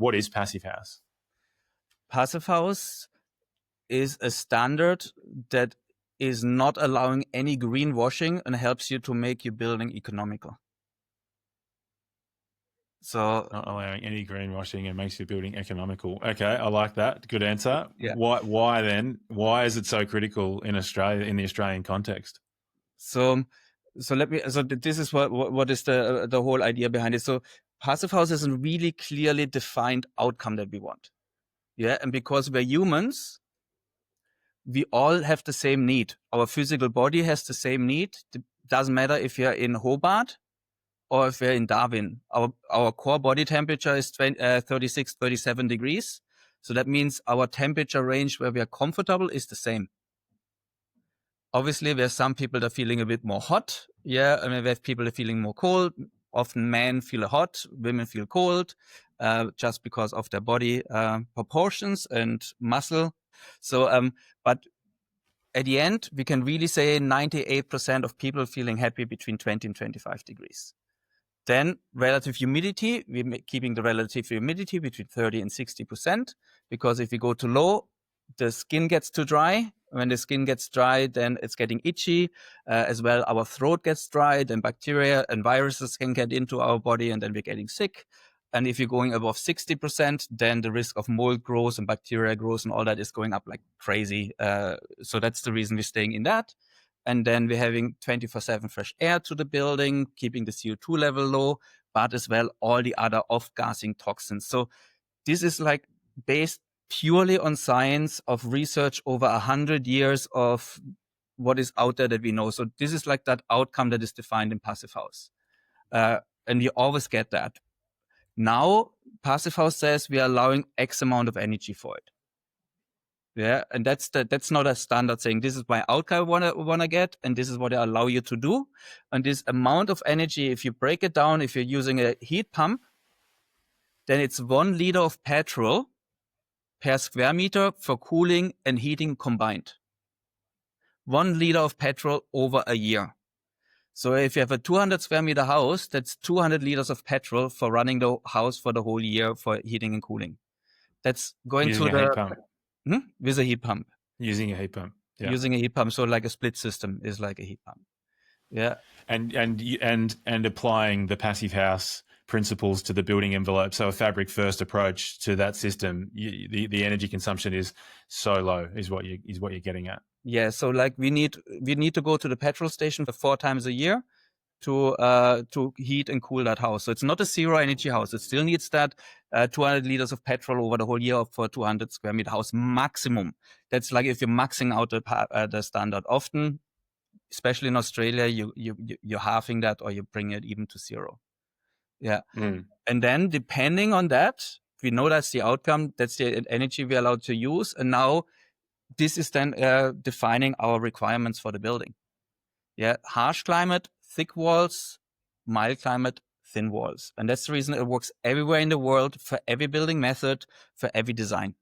What is Passivhaus? Passivhaus is a standard that is not allowing any greenwashing and helps you to make your building economical. So not allowing any greenwashing and makes your building economical. Okay, I like that. Good answer. Yeah. Why then? Why is it so critical in Australia, in the Australian context? So this is what is the whole idea behind it. So Passivhaus is a really clearly defined outcome that we want. Yeah, and because we're humans, we all have the same need. Our physical body has the same need. It doesn't matter if you're in Hobart or if we're in Darwin. Our core body temperature is 36, 37 degrees. So that means our temperature range where we are comfortable is the same. Obviously, there's some people that are feeling a bit more hot. Yeah, I mean, we have people that are feeling more cold. Often men feel hot, women feel cold, just because of their body proportions and muscle. So, but at the end, we can really say 98% of people feeling happy between 20 and 25 degrees. Then relative humidity, we're keeping the relative humidity between 30 and 60%, because if we go too low, the skin gets too dry. When the skin gets dry, then it's getting itchy. As well, our throat gets dry, then bacteria and viruses can get into our body, and then we're getting sick. And if you're going above 60%, then the risk of mold growth and bacteria growth and all that is going up like crazy. So that's the reason we're staying in that. And then we're having 24/7 fresh air to the building, keeping the CO2 level low, but as well all the other off-gassing toxins. So this is like based purely on science of research over 100 years of what is out there that we know. So this is like that outcome that is defined in Passivhaus. And we always get that. Now, Passivhaus says we are allowing X amount of energy for it. Yeah, and that's not a standard saying this is my outcome I wanna get, and this is what I allow you to do. And this amount of energy, if you break it down, if you're using a heat pump, then it's 1 liter of petrol per square meter for cooling and heating combined. 1 liter of petrol over a year. So if you have a 200 square meter house, that's 200 liters of petrol for running the house for the whole year for heating and cooling. That's going Using to a heat pump. With a heat pump. Using a heat pump. Yeah. Using a heat pump. So like a split system is like a heat pump. Yeah. And applying the Passivhaus principles to the building envelope. So a fabric first approach to that system, the energy consumption is so low is what you're getting at. Yeah. So like we need to go to the petrol station 4 times a year to heat and cool that house. So it's not a zero energy house. It still needs that 200 liters of petrol over the whole year for 200 square meter house maximum. That's like if you're maxing out the standard. Often, especially in Australia, you're halving that or you bring it even to zero. Yeah. And then depending on that, we know that's the outcome. That's the energy we're allowed to use. And now this is then defining our requirements for the building. Yeah. Harsh climate, thick walls, mild climate, thin walls. And that's the reason it works everywhere in the world for every building method, for every design.